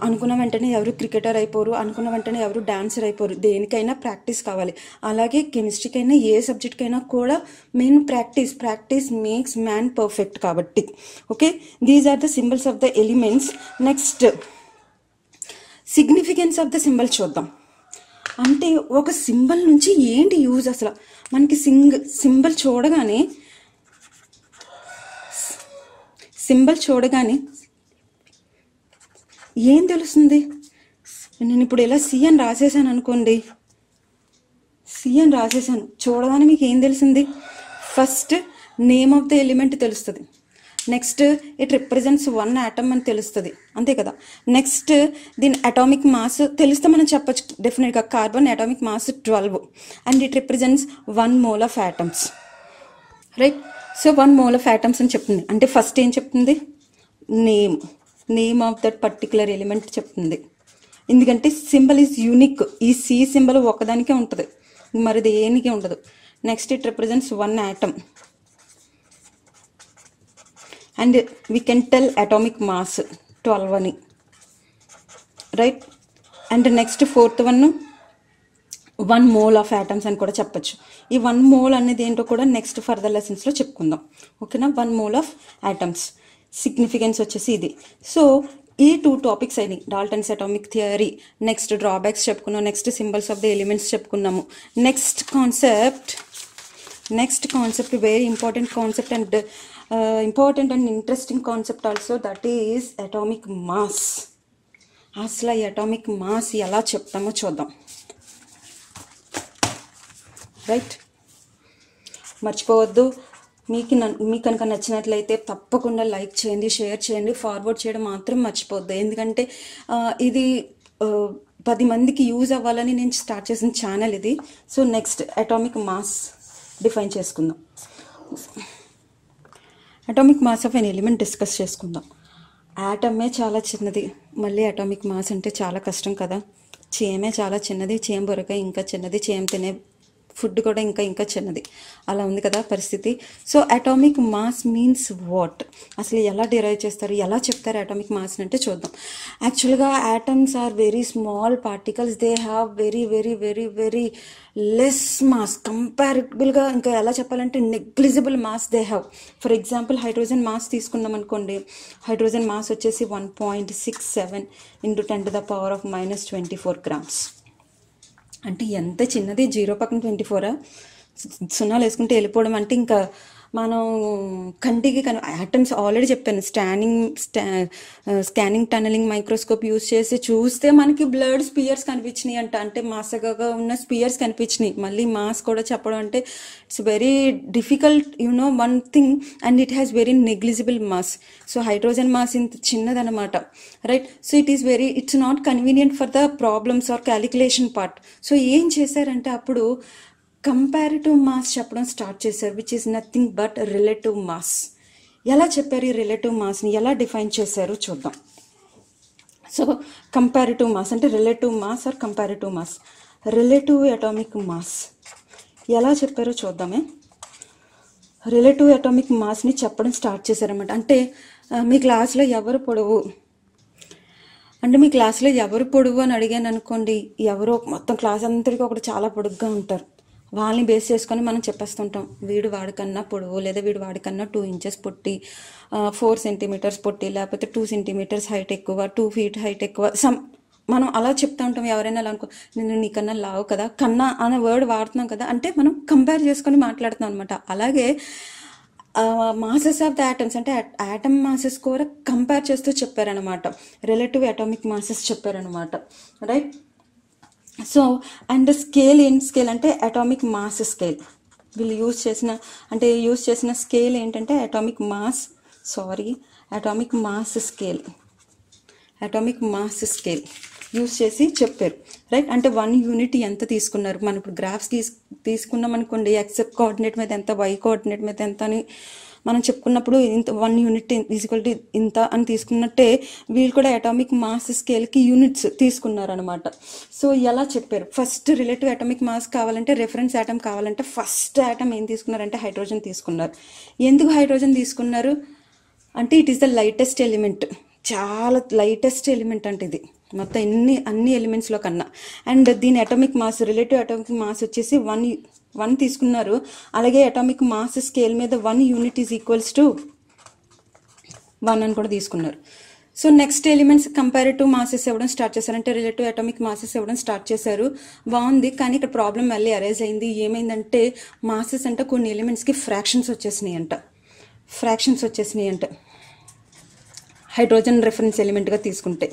అనుకున్న వెంటనే ఎవరు క్రికెటర్ అయిపోరు, అనుకున్న వెంటనే ఎవరు డాన్సర్ అయిపోరు. దేనికైనా ప్రాక్టీస్ కావాలి. అలాగే కెమిస్ట్రీకైనా ఏ సబ్జెక్ట్కైనా కూడా main practice makes man perfect కాబట్టి. Okay, these are the symbols of the elements. Next significance of the symbol చూద్దాం. అంటే ఒక సింబల్ నుంచి ఏంటి యూజ్, అసలు మనకి సింబల్ చూడగానే ఏం తెలుస్తుంది? నేను ఇప్పుడు ఇలా సి అని రాసేసాను అనుకోండి, చూడగానే మీకు ఏం తెలిసింది? First name of the element తెలుస్తుంది. నెక్స్ట్ ఇట్ రిప్రజెంట్స్ 1 atom అని తెలుస్తుంది, అంతే కదా. నెక్స్ట్ దీని అటామిక్ మాస్ తెలిస్తే మనం చెప్పచ్చు డెఫినెట్గా, carbon atomic mass 12 and it represents 1 mole of atoms, right. So 1 mole of atoms అని చెప్తుంది. అంటే ఫస్ట్ ఏం చెప్తుంది? Name of that particular element చెప్తుంది. ఎందుకంటే సింబల్ ఈజ్ యూనిక్. ఈ సి సింబల్ ఒకదానికే ఉంటుంది, మరి దేనికి ఉండదు. Next it represents 1 atom and we can tell atomic mass 12 అని, right. And next 4th one 1 mole of atoms అని కూడా చెప్పచ్చు. ఈ 1 mole అనేది ఏంటో కూడా నెక్స్ట్ ఫర్దర్ లెసన్స్లో చెప్పుకుందాం, ఓకేనా. 1 mole ఆఫ్ ఆటమ్స్ సిగ్నిఫికెన్స్ వచ్చేసి ఇది. సో ఈ 2 టాపిక్స్ అయినాయి, Dalton's atomic theory, next drawbacks చెప్పుకున్నాం, next symbols of the elements చెప్పుకున్నాము. Next concept very important concept and important and interesting concept also, that is atomic mass. అసలు ఈ atomic mass ఎలా చెప్తామో చూద్దాం, రైట్. మర్చిపోవద్దు, మీకు కనుక నచ్చినట్లయితే తప్పకుండా లైక్ చేయండి, షేర్ చేయండి, ఫార్వర్డ్ చేయడం మాత్రం మర్చిపోవద్దు. ఎందుకంటే ఇది 10 మందికి యూజ్ అవ్వాలని నేను స్టార్ట్ చేసిన ఛానల్ ఇది. So next atomic mass define చేసుకుందాం. Atomic mass of an element discuss చేసుకుందాం. యాటమే చాలా చిన్నది, మళ్ళీ అటామిక్ మాస్ అంటే చాలా కష్టం కదా. చేమే చాలా చిన్నది, చేయం బొరక ఇంకా చిన్నది, చేయం తినే ఫుడ్ కూడా ఇంకా చిన్నది, అలా ఉంది కదా పరిస్థితి. So atomic mass means what, అసలు ఎలా డిరైవ్ చేస్తారు, ఎలా చెప్తారు అటామిక్ మాస్ అంటే చూద్దాం. యాక్చువల్గా atoms are very small particles, they have very very very very less mass కంపారిబుల్గా, ఇంకా ఎలా చెప్పాలంటే negligible mass they have. For example hydrogen mass తీసుకున్నాం అనుకోండి, హైడ్రోజన్ మాస్ వచ్చేసి 1.67 × 10⁻⁻24 grams. అంటే ఎంత చిన్నది, 0 పక్కన 24 సున్నాలు వేసుకుంటే వెళ్ళిపోవడం. అంటే ఇంకా మనం కంటికి ఆటమ్స్ ఆల్రెడీ చెప్పాను, స్కానింగ్ టనలింగ్ మైక్రోస్కోప్ యూజ్ చేసి చూస్తే మనకి బ్లడ్ స్పియర్స్ కనిపించినాయి అంట, అంటే మాసగా ఉన్న స్పియర్స్ కనిపించినాయి. మళ్ళీ మాస్ కూడా చెప్పడం అంటే it's very difficult, one thing, and it has very negligible mass. So hydrogen mass ఇంత చిన్నదనమాట, right. So it's not convenient for the problems or calculation part. So ఏం చేశారంటే అప్పుడు కంపారిటివ్ మాస్ చెప్పడం స్టార్ట్ చేశారు, which is nothing but relative mass. ఎలా చెప్పారు ఈ రిలేటివ్ మాస్ని, ఎలా డిఫైన్ చేశారు చూద్దాం. సో కంపారిటివ్ మాస్ అంటే relative mass or comparative mass, relative atomic mass ఎలా చెప్పారో చూద్దామే. రిలేటివ్ అటామిక్ మాస్ని చెప్పడం స్టార్ట్ చేశారన్నమాట. అంటే మీ క్లాస్లో ఎవరు పొడవు అని అడిగాను అనుకోండి, ఎవరో మొత్తం క్లాస్ అంతటికి ఒకటి చాలా పొడుగ్గా ఉంటారు, వాళ్ళని బేస్ చేసుకొని మనం చెప్పేస్తుంటాం, వీడు వాడికన్నా పొడవు, లేదా వీడు వాడికన్నా 2 inches పొట్టి, 4 centimeters పొట్టి, లేకపోతే 2 centimeters హైట్ ఎక్కువ, 2 feet హైట్ ఎక్కువ, మనం అలా చెప్తా ఉంటాం. ఎవరైనా అలా అనుకో, నేను నీకన్నా లావు కదా, కన్నా అనే వర్డ్ వాడుతున్నాం కదా, అంటే మనం కంపేర్ చేసుకొని మాట్లాడుతున్నాం అనమాట. అలాగే మాసెస్ ఆఫ్ ద ఆటమ్స్ అంటే ఆటమ్ మాసెస్ కూడా కంపేర్ చేస్తూ చెప్పారనమాట, రిలేటివ్ అటామిక్ మాసెస్ చెప్పారనమాట, రైట్. సో అండ్ స్కేల్ అంటే అటామిక్ మాస్ స్కేల్. వీళ్ళు యూజ్ చేసిన స్కేల్ ఏంటంటే అటామిక్ మాస్ స్కేల్ యూజ్ చేసి చెప్పారు, రైట్. అంటే 1 unit ఎంత తీసుకున్నారు, మనం ఇప్పుడు గ్రాఫ్స్ తీసుకున్నాం అనుకోండి, ఎక్స్ కోఆర్డినేట్ మీద ఎంత, వై కోఆర్డినేట్ మీద ఎంత అని మనం చెప్పుకున్నప్పుడు ఇంత 1 యూనిట్ ఈక్వల్ టు ఇంత అని తీసుకున్నట్టే వీళ్ళు కూడా అటామిక్ మాస్ స్కేల్కి యూనిట్స్ తీసుకున్నారనమాట. సో ఎలా చెప్పారు, ఫస్ట్ రిలేటివ్ అటామిక్ మాస్ కావాలంటే, రెఫరెన్స్ ఆటమ్ కావాలంటే ఫస్ట్ ఆటమ్ ఏం తీసుకున్నారంటే హైడ్రోజన్ తీసుకున్నారు. ఎందుకు హైడ్రోజన్ తీసుకున్నారు అంటే it is the lightest element, చాలా లైటెస్ట్ ఎలిమెంట్ అంటే ఇది మొత్తం అన్ని ఎలిమెంట్స్లో కన్నా. అండ్ దీని atomic mass, relative atomic mass వచ్చేసి 1 తీసుకున్నారు. అలాగే అటామిక్ మాస్ స్కేల్ మీద 1 యూనిట్ ఈజ్ ఈక్వల్స్ టు 1 అని కూడా తీసుకున్నారు. So next elements comparative masses ఇవ్వడం స్టార్ట్ చేశారు, అంటే రిలేటివ్ అటామిక్ మాసెస్ ఇవ్వడం స్టార్ట్ చేశారు. బాగుంది, కానీ ఇక్కడ ప్రాబ్లం మళ్ళీ అరైజ్ అయింది. ఏమైందంటే మాసెస్ అంటే కొన్ని ఎలిమెంట్స్కి ఫ్రాక్షన్స్ వచ్చేసినాయి అంట హైడ్రోజన్ రెఫరెన్స్ ఎలిమెంట్గా తీసుకుంటే.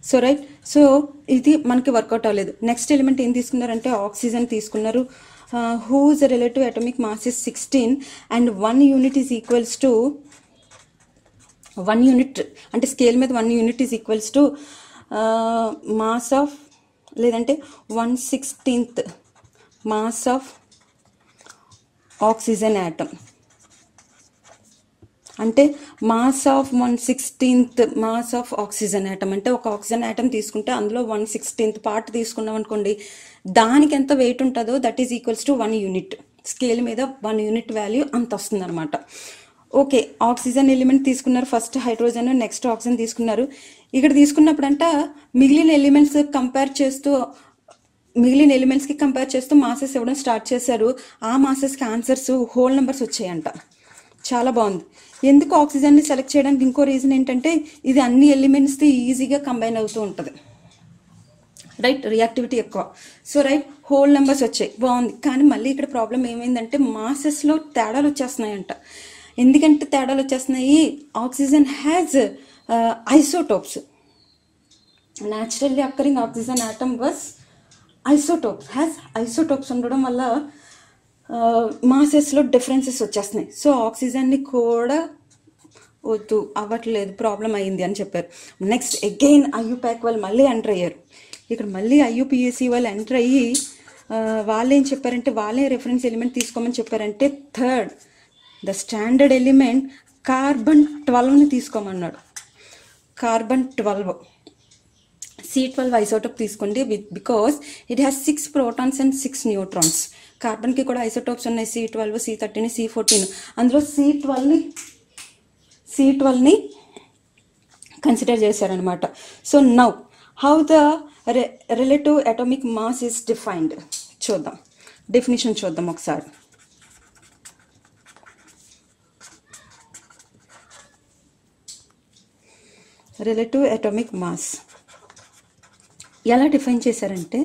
సో రైట్, సో ఇది మనకి వర్కౌట్ అవ్వలేదు. నెక్స్ట్ ఎలిమెంట్ ఏం తీసుకున్నారంటే ఆక్సిజన్ తీసుకున్నారు. Whose relative atomic mass is 16 and 1 unit is equals to 1 unit అంటే స్కేల్ మీద 1 unit is equals to mass of, లేదంటే 1/16 మాస్ ఆఫ్ ఆక్సిజన్ యాటమ్. అంటే mass of 1/16 mass of oxygen atom అంటే ఒక oxygen atom తీసుకుంటే అందులో 1/16 part తీసుకున్నాం అనుకోండి, దానికి ఎంత వెయిట్ ఉంటుందో that is equals to 1 unit. Scale మీద 1 యూనిట్ వాల్యూ అంత వస్తుంది అనమాట. ఓకే, ఆక్సిజన్ ఎలిమెంట్ తీసుకున్నారు, ఫస్ట్ హైడ్రోజన్, నెక్స్ట్ ఆక్సిజన్ తీసుకున్నారు. ఇక్కడ తీసుకున్నప్పుడంట మిగిలిన ఎలిమెంట్స్కి కంపేర్ చేస్తూ మాసెస్ ఇవ్వడం స్టార్ట్ చేశారు. ఆ మాసెస్కి ఆన్సర్స్ హోల్ నెంబర్స్ వచ్చాయంట. చాలా బాగుంది. ఎందుకు ఆక్సిజన్ని సెలెక్ట్ చేయడానికి ఇంకో రీజన్ ఏంటంటే ఇది అన్ని ఎలిమెంట్స్తో ఈజీగా కంబైన్ అవుతూ ఉంటుంది, రైట్, రియాక్టివిటీ ఎక్కువ. సో రైట్, హోల్ నెంబర్స్ వచ్చాయి, బాగుంది. కానీ మళ్ళీ ఇక్కడ ప్రాబ్లం ఏమైందంటే మాసెస్లో తేడాలు వచ్చేస్తున్నాయంట. ఎందుకంటే తేడాలు వచ్చేస్తున్నాయి, oxygen has isotopes. Naturally occurring oxygen atom was isotopes ఉండడం వల్ల మాసెస్లో డిఫరెన్సెస్ వచ్చేస్తున్నాయి. సో ఆక్సిజన్ని కూడా వద్దు, అవ్వట్లేదు, ప్రాబ్లం అయింది అని చెప్పారు. నెక్స్ట్ అగైన్ ఐయుపాక్ వాళ్ళు మళ్ళీ ఎంటర్ అయ్యారు. ఇక్కడ మళ్ళీ ఐయుపిఎస్సి వాళ్ళు ఎంటర్ అయ్యి వాళ్ళు ఏం చెప్పారంటే, వాళ్ళే రెఫరెన్స్ ఎలిమెంట్ తీసుకోమని చెప్పారంటే third the standard element carbon 12ని తీసుకోమన్నాడు. కార్బన్ 12 C12 ఐసోటోప్ తీసుకోండి, because it has 6 protons and 6 neutrons. కార్బన్కి కూడా ఐసోటోప్స్ ఉన్నాయి, C12, C13, C14. అందులో C12ని కన్సిడర్ చేశారనమాట. So now how the relative atomic mass is defined చూద్దాం, డెఫినేషన్ చూద్దాం ఒకసారి. రిలేటివ్ అటామిక్ మాస్ ఎలా డిఫైన్ చేశారంటే,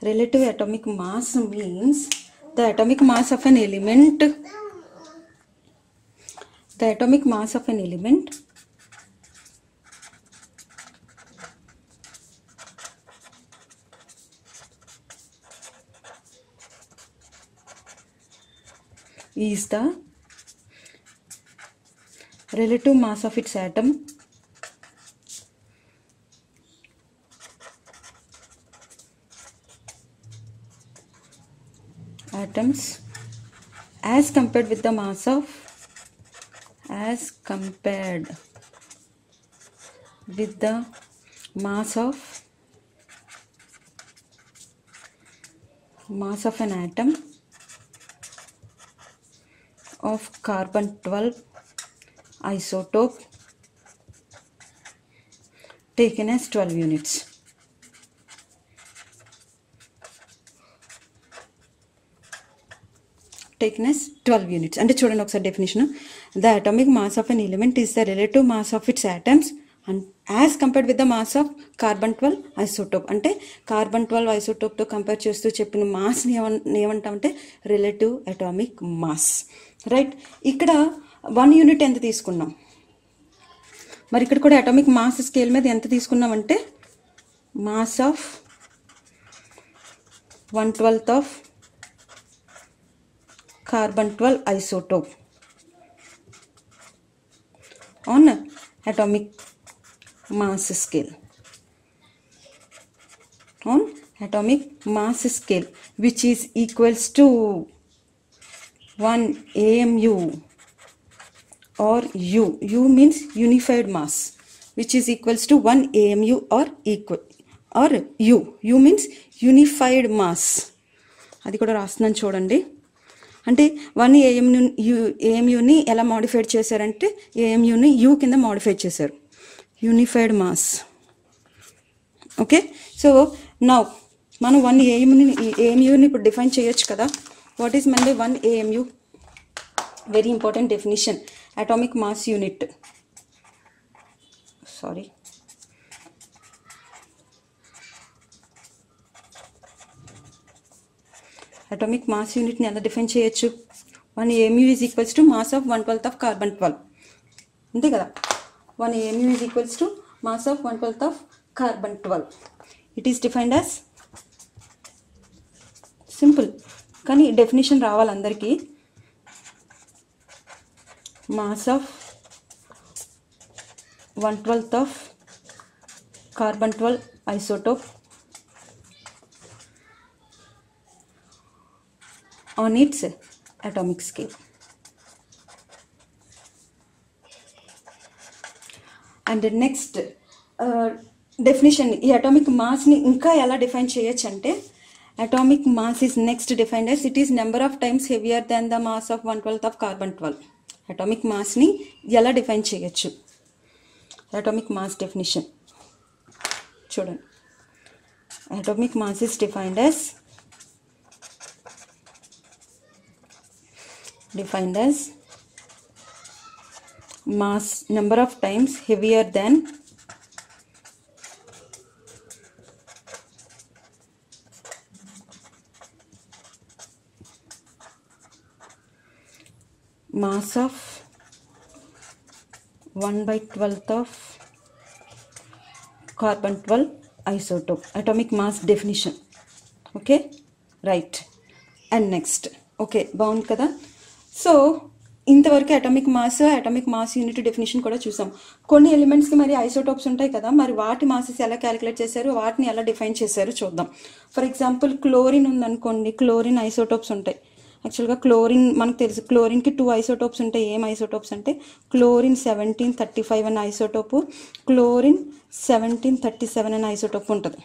relative atomic mass means the atomic mass of an element is the relative mass of its atoms as compared with the mass of an atom of carbon 12 isotope taken as 12 units. Taken as 12 units. అంటే చూడండి ఒకసారి definition. The atomic mass of an element is the relative mass of it's atoms and as compared with the mass of carbon 12 isotope. అంటే carbon 12 ఐసోటోప్తో compare చేస్తూ చెప్పిన మాస్ని ఏమంటామంటే relative atomic mass, right. ఇక్కడ 1 unit ఎంత తీసుకున్నాం, మరి ఇక్కడ కూడా అటామిక్ మాస్ స్కేల్ మీద ఎంత తీసుకున్నామంటే mass of 1/12 of carbon 12 isotope on atomic mass scale, which is equals to 1 AMU or U. U means unified mass, which is equals to 1 AMU or equal, or U. U means unified mass. అది కూడా రాస్తున్నాను చూడండి. అంటే 1 AMUని ఎలా modified చేశారంటే AMUని U కింద modify చేశారు, unified mass. Okay, so now మనం 1 AMUని ఇప్పుడు డిఫైన్ చేయొచ్చు కదా. What is meant by 1 AMU? Very important definition, atomic mass unit. Sorry, atomic mass యూనిట్ని ఎలా డిఫైన్ చేయొచ్చు? 1 AMU is equals to mass of 1/12 of carbon 12, అంతే కదా. 1 AMU is equals to mass of 1/12 of carbon 12. It is defined as, simple కానీ definition రావాలి అందరికీ. Mass of 1/12 of carbon 12 isotope on its atomic scale. And the next definition, ఈ atomic మాస్ని ఇంకా ఎలా define చేయొచ్చు అంటే, atomic mass is next defined as it is number of times heavier than the mass of 1/12 of carbon 12. Atomic మాస్ని ఎలా define చేయొచ్చు? Atomic mass definition చూడండి. Atomic mass is defined as mass number of times heavier than mass of 1/12 of carbon 12 isotope. Atomic mass definition. Okay, right. And next, okay, బాగుంది కదా. So ఇంతవరకు atomic mass unit definition కూడా చూసాం. కొన్ని ఎలిమెంట్స్కి మరి isotopes ఉంటాయి కదా, మరి వాటి మాసెస్ ఎలా క్యాలిక్యులేట్ చేశారు, వాటిని ఎలా డిఫైన్ చేశారు చూద్దాం. ఫర్ ఎగ్జాంపుల్ క్లోరిన్ ఉందనుకోండి, క్లోరిన్ ఐసోటోప్స్ ఉంటాయి. యాక్చువల్గా క్లోరిన్ మనకు తెలుసు, క్లోరిన్కి 2 ఐసోటోప్స్ ఉంటాయి. ఏం ఐసోటోప్స్ అంటే క్లోరిన్ 1735 అనే ఐసోటోపు, క్లోరిన్ 1737 అనే ఐసోటోప్ ఉంటుంది.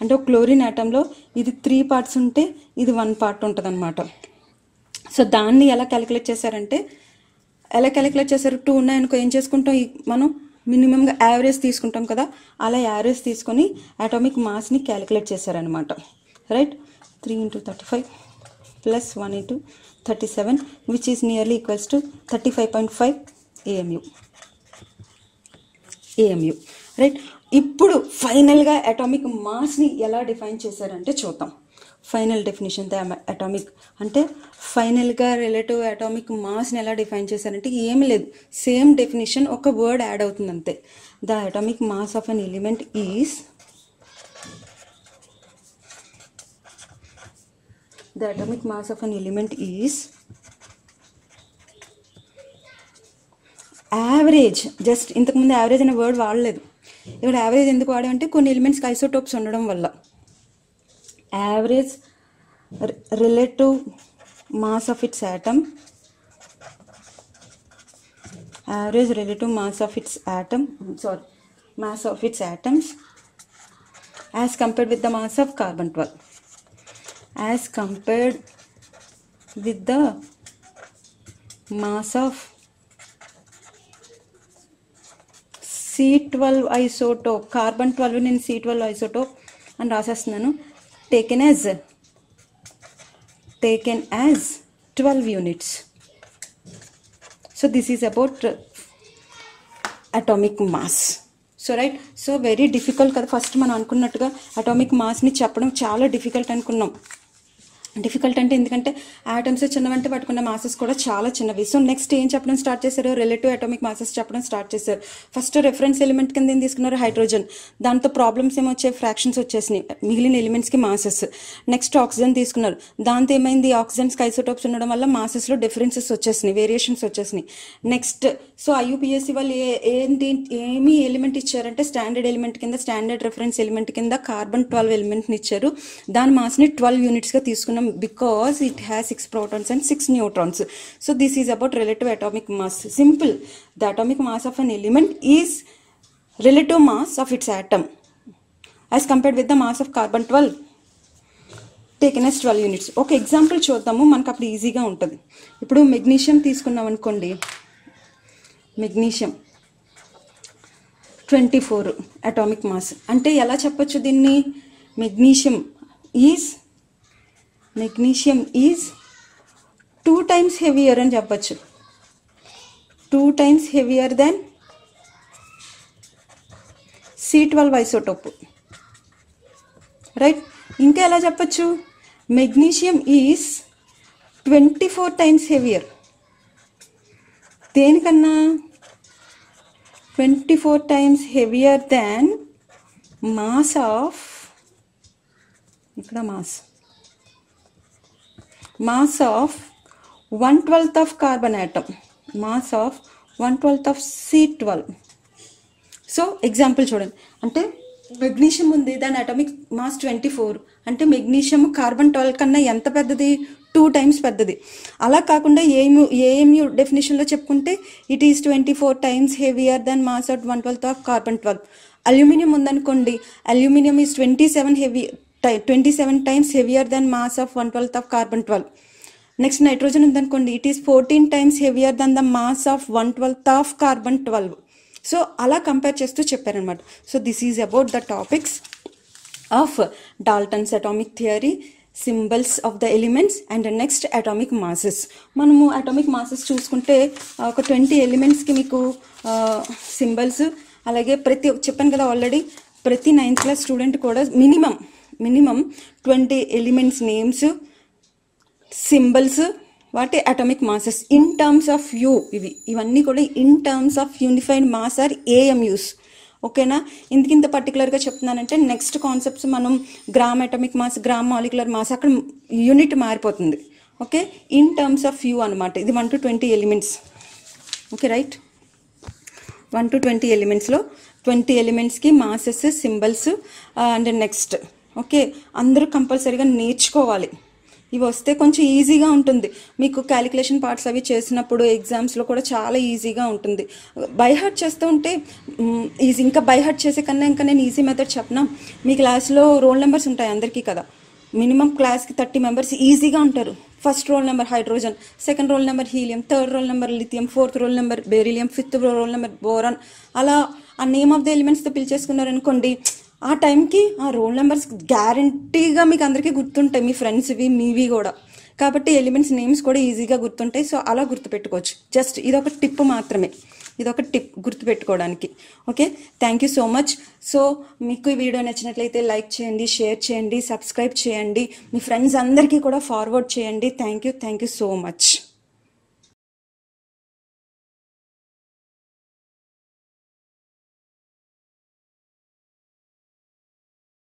అంటే ఒక క్లోరిన్ ఆటంలో ఇది 3 పార్ట్స్ ఉంటే ఇది 1 పార్ట్ ఉంటుంది అనమాట. సో దాన్ని ఎలా క్యాలిక్యులేట్ చేశారంటే, ఎలా క్యాలిక్యులేట్ చేశారు? 2 ఉన్నాయనుకో ఏం చేసుకుంటాం, మనం మినిమంగా యావరేజ్ తీసుకుంటాం కదా, అలా యావరేజ్ తీసుకొని అటామిక్ మాస్ని క్యాలిక్యులేట్ చేశారనమాట. Right, 3 × 35 + 1 × 37 which is nearly equals to 35.5 AMU. Right, ఇప్పుడు ఫైనల్గా అటామిక్ మాస్ని ఎలా డిఫైన్ చేశారంటే చూద్దాం. ఫైనల్ డెఫినేషన్ ద అటామిక్ అంటే ఫైనల్గా రిలేటివ్ అటామిక్ మాస్ని ఎలా డిఫైన్ చేశారంటే ఏమి లేదు, సేమ్ డెఫినేషన్, ఒక వర్డ్ యాడ్ అవుతుంది అంతే. The atomic mass of an element is average. Just ఇంతకుముందు యావరేజ్ అనే వర్డ్ వాడలేదు, ఇక్కడ యావరేజ్ ఎందుకు వాడామంటే కొన్ని ఎలిమెంట్స్కి ఐసోటోప్స్ ఉండడం వల్ల. Average relative mass of its atom, mass of its atoms as compared with the mass of carbon 12, as compared with the mass of C12 isotope. Carbon 12 నేను C12 ఐసోటోప్ అని రాసేస్తున్నాను. taken as 12 units. So this is about atomic mass. So right, so very difficult కదా. First మనం అనుకున్నట్టుగా atomic మాస్ని చెప్పడం చాలా difficult అనుకున్నాం. Difficult అంటే ఎందుకంటే ఆటమ్స్ చిన్నవంటే పట్టుకున్న మాసెస్ కూడా చాలా చిన్నవి. సో నెక్స్ట్ ఏం చెప్పడం స్టార్ట్ చేశారు? రిలేటివ్ అటామిక్ మాసెస్ చెప్పడం స్టార్ట్ చేశారు. ఫస్ట్ రెఫరెన్స్ ఎలిమెంట్ కింద ఏం తీసుకున్నారు? హైడ్రోజన్. దాంతో ప్రాబ్లమ్స్ ఏమొచ్చాయి? ఫ్రాక్షన్స్ వచ్చేసినాయి, మిగిలిన ఎలిమెంట్స్కి మాసెస్. నెక్స్ట్ ఆక్సిజన్ తీసుకున్నారు. దాంతో ఏమైంది? ఆక్సిజన్స్కి ఐసోటోప్స్ ఉండడం వల్ల మాసెస్లో డిఫరెన్సెస్ వచ్చేసినాయి, వేరియేషన్స్ వచ్చేసినాయి. నెక్స్ట్ సో IUPAC వాళ్ళు ఏమి ఎలిమెంట్ ఇచ్చారంటే స్టాండర్డ్ ఎలిమెంట్ కింద, స్టాండర్డ్ రెఫరెన్స్ ఎలిమెంట్ కింద కార్బన్ 12 ఎలిమెంట్ని ఇచ్చారు. దాని మాస్ని 12 యూనిట్స్గా తీసుకున్నారు. మనం, because it has 6 protons and 6 neutrons. So this is about relative atomic mass. Simple. The atomic mass of an element is relative mass of its atom as compared with the mass of carbon 12 taken as 12 units. ఒక example చూద్దాము, మనకు అప్పుడు ఈజీగా ఉంటుంది. ఇప్పుడు magnesium తీసుకున్నాం అనుకోండి, magnesium 24 atomic mass. అంటే ఎలా చెప్పొచ్చు దీన్ని? మెగ్నీషియం ఈజ్ 2 times హెవియర్ అని చెప్పచ్చు. 2 times heavier than C12 isotope, right? ఇంకా ఎలా చెప్పచ్చు? Magnesium is 24 times heavier. దేనికన్నా? 24 times heavier than mass of, ఇక్కడ mass of 1/12 of carbon atom, mass of 1/12 of C12. So example చూడండి, అంటే మెగ్నీషియం ఉంది, దాని అటామిక్ మాస్ 24. అంటే మెగ్నీషియం కార్బన్ 12 కన్నా ఎంత పెద్దది? 2 times పెద్దది. అలా కాకుండా ఏఎంయు డెఫినేషన్లో చెప్పుకుంటే it is 24 times heavier than mass of 1/12 of carbon 12. Aluminium ఉందనుకోండి, aluminium is 27 times heavier than mass of 1/12 of carbon 12. Next nitrogen ఉందనుకోండి, it is 14 times heavier than the mass of 1/12 of carbon 12. So అలా compare చేస్తూ చెప్పారనమాట. So this is about the topics of Dalton's atomic theory, symbols of the elements and next atomic masses. మనము atomic masses చూసుకుంటే ఒక 20 ఎలిమెంట్స్కి మీకు symbols, అలాగే చెప్పాను కదా ఆల్రెడీ, ప్రతి 9th class స్టూడెంట్ కూడా మినిమం 20 ఎలిమెంట్స్ నేమ్స్, సింబల్స్, వాటి atomic masses in terms of U. ఇవన్నీ కూడా in terms of unified mass or AMUs. ఓకేనా? ఇంత పర్టికులర్గా చెప్తున్నానంటే నెక్స్ట్ కాన్సెప్ట్స్ మనం gram atomic mass, gram molecular mass, అక్కడ యూనిట్ మారిపోతుంది. Okay, in terms of U అనమాట. ఇది 1 to 20 ఎలిమెంట్స్. Okay, right? 1 to 20 ఎలిమెంట్స్లో 20 ఎలిమెంట్స్కి masses, symbols and next. Okay, అందరూ కంపల్సరీగా నేర్చుకోవాలి. ఇవి వస్తే కొంచెం ఈజీగా ఉంటుంది మీకు. క్యాలిక్యులేషన్ పార్ట్స్ అవి చేసినప్పుడు ఎగ్జామ్స్లో కూడా చాలా ఈజీగా ఉంటుంది. బైహార్ట్ చేస్తూ ఉంటే ఈజీ. ఇంకా బైహార్ట్ చేసే కన్నా ఇంకా నేను ఈజీ మెథడ్ చెప్పనా? మీ క్లాస్లో రోల్ నెంబర్స్ ఉంటాయి అందరికీ కదా. మినిమం క్లాస్కి 30 members ఈజీగా ఉంటారు. First roll number hydrogen, second roll number helium, third roll number lithium, fourth roll number beryllium, fifth roll number boron. అలా ఆ నేమ్ ఆఫ్ ద ఎలిమెంట్స్తో పిలిచేసుకున్నారనుకోండి, ఆ టైంకి ఆ రోల్ నెంబర్స్ గ్యారంటీగా మీకు అందరికీ గుర్తుంటాయి, మీ ఫ్రెండ్స్వి, మీవి కూడా. కాబట్టి ఎలిమెంట్స్ నేమ్స్ కూడా ఈజీగా గుర్తుంటాయి. సో అలా గుర్తుపెట్టుకోవచ్చు. జస్ట్ ఇదొక టిప్ మాత్రమే, ఇదొక టిప్ గుర్తుపెట్టుకోవడానికి. Okay, thank you so much. So మీకు ఈ వీడియో నచ్చినట్లయితే లైక్ చేయండి, షేర్ చేయండి, సబ్స్క్రైబ్ చేయండి, మీ ఫ్రెండ్స్ అందరికీ కూడా ఫార్వర్డ్ చేయండి. Thank you so much.